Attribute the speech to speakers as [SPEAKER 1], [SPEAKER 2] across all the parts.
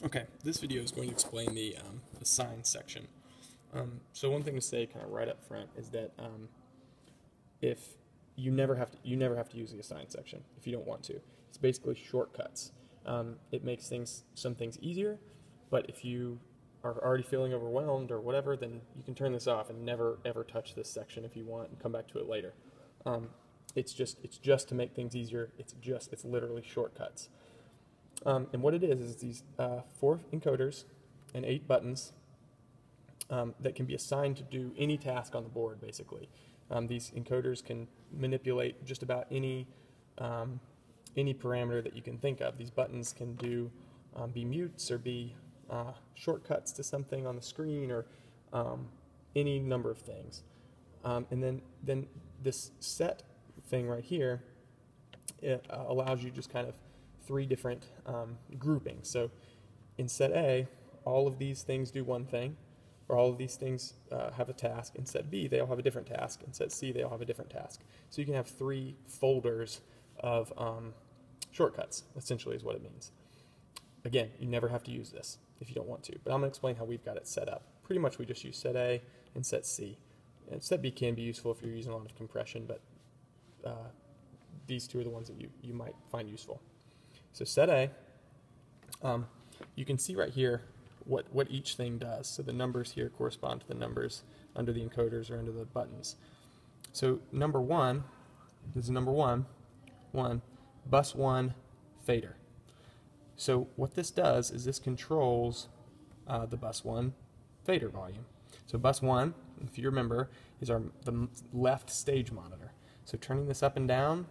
[SPEAKER 1] Okay, this video is going to explain the sign section. So one thing to say, kind of right up front, is that if you never have to use the assign section if you don't want to. It's basically shortcuts. It makes some things easier, but if you are already feeling overwhelmed or whatever, then you can turn this off and never ever touch this section if you want and come back to it later. It's just to make things easier. It's literally shortcuts. And what it is these 4 encoders and 8 buttons that can be assigned to do any task on the board, basically. These encoders can manipulate just about any parameter that you can think of. These buttons can be mutes or be shortcuts to something on the screen, or any number of things. And then this set thing right here, it allows you just kind of 3 different groupings. So in set A, all of these things do one thing, or all of these things have a task. In set B, they all have a different task. In set C, they all have a different task. So you can have 3 folders of shortcuts, essentially is what it means. Again, you never have to use this if you don't want to, but I'm going to explain how we've got it set up. Pretty much we just use set A and set C. And set B can be useful if you're using a lot of compression, but these 2 are the ones that you might find useful. So set A, you can see right here what each thing does. So the numbers here correspond to the numbers under the encoders or under the buttons. So number 1, this is number 1, bus 1 fader. So what this does is this controls the bus 1 fader volume. So bus 1, if you remember, is the left stage monitor. So turning this up and down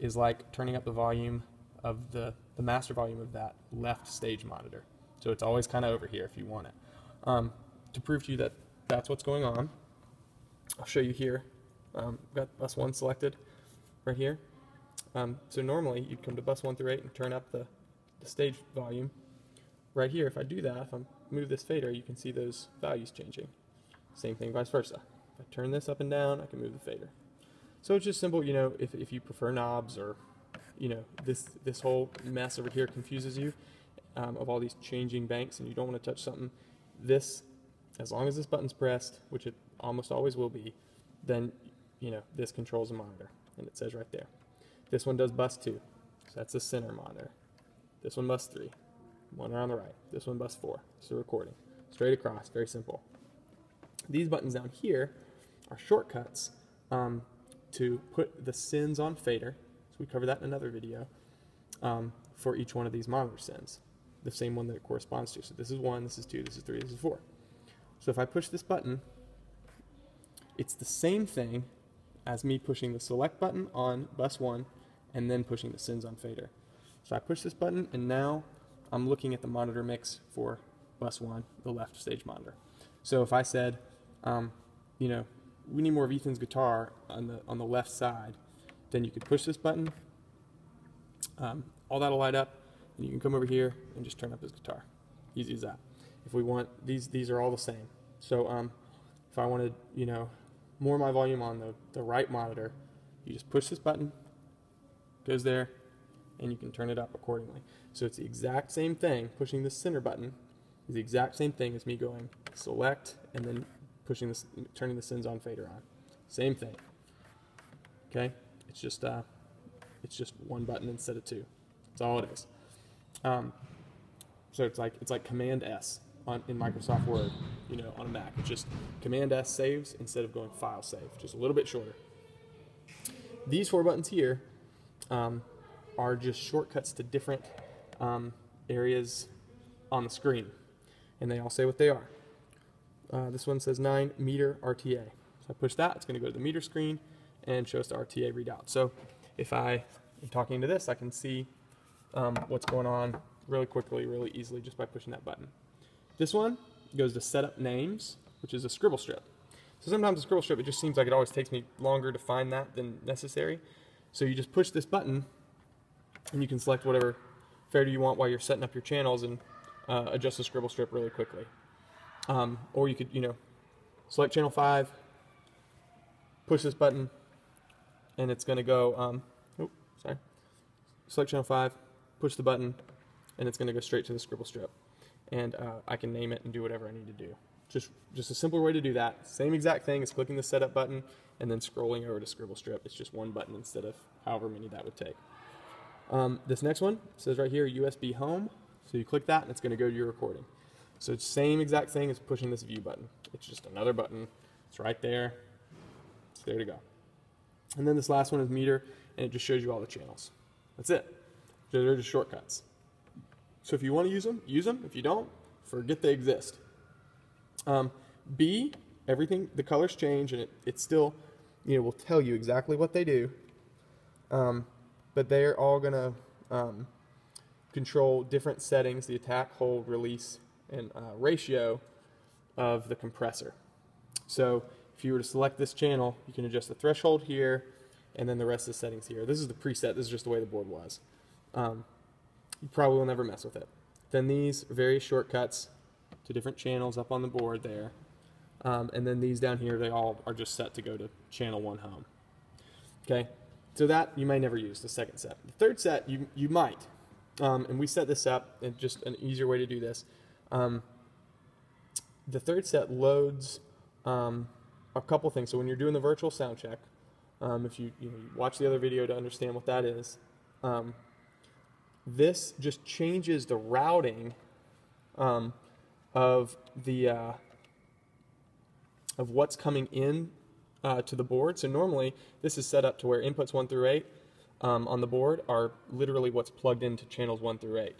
[SPEAKER 1] is like turning up the volume of the master volume of that left stage monitor. So it's always kind of over here if you want it. To prove to you that that's what's going on, I'll show you here. Got bus 1 selected right here. So normally you'd come to bus 1 through 8 and turn up the stage volume. Right here, if I do that, if I move this fader, you can see those values changing. Same thing vice versa. If I turn this up and down, I can move the fader. So it's just simple, if you prefer knobs, or this whole mess over here confuses you, of all these changing banks, and you don't want to touch something, this, as long as this button's pressed, which it almost always will be, then this controls the monitor, and it says right there. This one does bus 2, so that's the center monitor. This one bus 3, one on the right. This one bus 4, it's the recording. Straight across, very simple. These buttons down here are shortcuts to put the sends on fader. So we cover that in another video, for each one of these monitor sends, the same one that it corresponds to. So this is 1, this is 2, this is 3, this is 4. So if I push this button, it's the same thing as me pushing the select button on bus 1 and then pushing the sends on fader. So I push this button, and now I'm looking at the monitor mix for bus 1, the left stage monitor. So if I said, we need more of Ethan's guitar on the left side, then you could push this button, all that'll light up, and you can come over here and just turn up his guitar. Easy as that. If we want, these are all the same. So if I wanted, more of my volume on the right monitor, you just push this button, goes there, and you can turn it up accordingly. So it's the exact same thing. Pushing the center button is the exact same thing as me going select and then pushing this, turning the sends on fader on. Same thing. Okay, it's just one button instead of 2. That's all it is. So it's like Command S in Microsoft Word, on a Mac. It's just Command S saves instead of going File Save, just a little bit shorter. These 4 buttons here are just shortcuts to different areas on the screen, and they all say what they are. This one says 9 meter RTA. So I push that, it's going to go to the meter screen and show us the RTA readout. So if I am talking to this, I can see what's going on really quickly, really easily, just by pushing that button. This one goes to setup names, which is a scribble strip. So sometimes a scribble strip, it just seems like it always takes me longer to find that than necessary. So you just push this button, and you can select whatever fader you want while you're setting up your channels, and adjust the scribble strip really quickly. Or you could, select channel 5, push this button, and it's going to go, select channel 5, push the button, and it's going to go straight to the scribble strip. and I can name it and do whatever I need to do. Just a simpler way to do that. Same exact thing as clicking the setup button and then scrolling over to Scribble Strip. It's just one button instead of however many that would take. This next one says right here USB home. So you click that and it's going to go to your recording. So it's same exact thing as pushing this view button. It's just another button. It's right there. It's there to go. And then this last one is meter, and it just shows you all the channels. That's it. They're just shortcuts. So if you want to use them, use them. If you don't, forget they exist. B, everything, the colors change, and it still, will tell you exactly what they do. But they're all going to control different settings, the attack, hold, release, and ratio of the compressor. So if you were to select this channel, you can adjust the threshold here, and then the rest of the settings here. This is the preset. This is just the way the board was. You probably will never mess with it. Then these are various shortcuts to different channels up on the board there. And then these down here, they all are just set to go to channel 1 home. Okay, so that you may never use, the second set. The third set, you might. And we set this up, and just an easier way to do this. The third set loads a couple things. So when you're doing the virtual sound check, if you watch the other video to understand what that is, this just changes the routing of what's coming in to the board. So normally this is set up to where inputs 1 through 8 on the board are literally what's plugged into channels 1 through 8.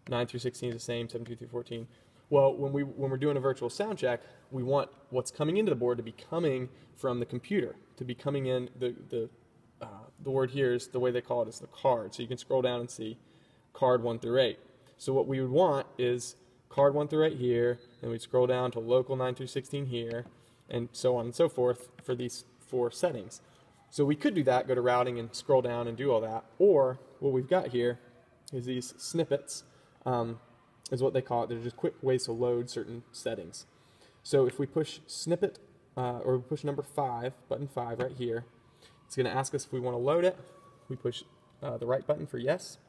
[SPEAKER 1] 9 through 16 is the same, 17 through 14. Well, when we're doing a virtual sound check, we want what's coming into the board to be coming from the computer, to be coming in. The word here is, the way they call it, is the card. So you can scroll down and see card 1 through 8. So what we would want is card 1 through 8 here, and we'd scroll down to local 9 through 16 here, and so on and so forth for these 4 settings. So we could do that, go to routing and scroll down and do all that. Or what we've got here is these snippets, is what they call it. They're just quick ways to load certain settings. So if we push snippet, or we push number 5, button 5 right here, it's going to ask us if we want to load it. We push the right button for yes,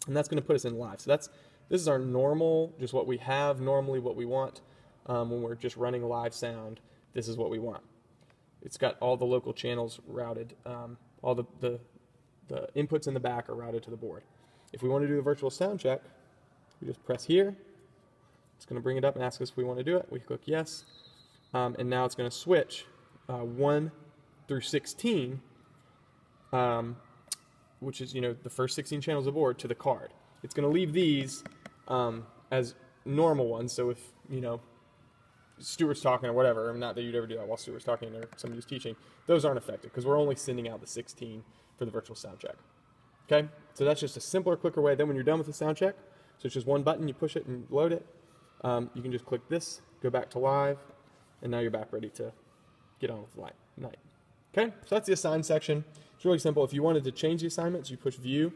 [SPEAKER 1] and that's going to put us in live. So this is our normal, just what we have normally, what we want when we're just running live sound. This is what we want. It's got all the local channels routed. All the inputs in the back are routed to the board. If we want to do a virtual sound check, we just press here. It's going to bring it up and ask us if we want to do it. We click yes. And now it's going to switch 1 through 16, which is the first 16 channels of the board, to the card. It's going to leave these as normal ones. So if Stuart's talking or whatever, not that you'd ever do that while Stuart's talking or somebody's teaching, those aren't affected because we're only sending out the 16 for the virtual sound check. Okay, so that's just a simpler, quicker way. Then when you're done with the sound check, so it's just one button, you push it and load it. You can just click this, go back to live, and now you're back ready to get on with the night. Okay, so that's the assign section. It's really simple. If you wanted to change the assignments, you push view,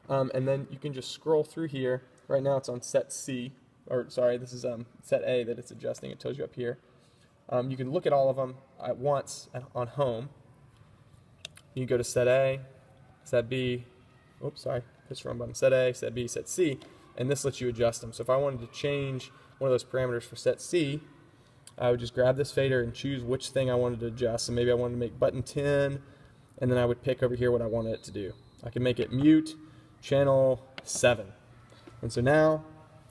[SPEAKER 1] and then you can just scroll through here. Right now it's on set C, or sorry, this is set A that it's adjusting. It tells you up here. You can look at all of them at once on home. You go to set A, set B, oops, sorry, push the wrong button, set A, set B, set C, and this lets you adjust them. So if I wanted to change one of those parameters for set C, I would just grab this fader and choose which thing I wanted to adjust. So maybe I wanted to make button 10, and then I would pick over here what I wanted it to do. I can make it mute channel 7. And so now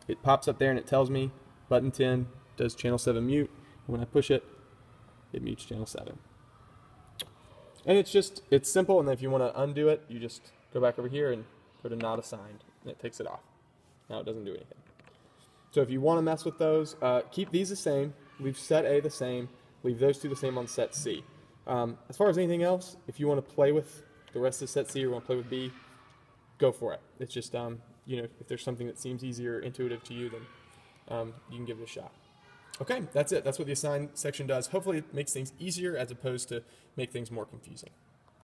[SPEAKER 1] it pops up there and it tells me button 10 does channel 7 mute. And when I push it, it mutes channel 7. And it's simple, and then if you want to undo it, you just go back over here and go to not assigned, and it takes it off. Now it doesn't do anything. So if you want to mess with those, keep these the same, leave set A the same, leave those two the same on set C. As far as anything else, if you want to play with the rest of set C or want to play with B, go for it. It's just, if there's something that seems easier, intuitive to you, then you can give it a shot. Okay, that's it. That's what the assign section does. Hopefully it makes things easier as opposed to make things more confusing.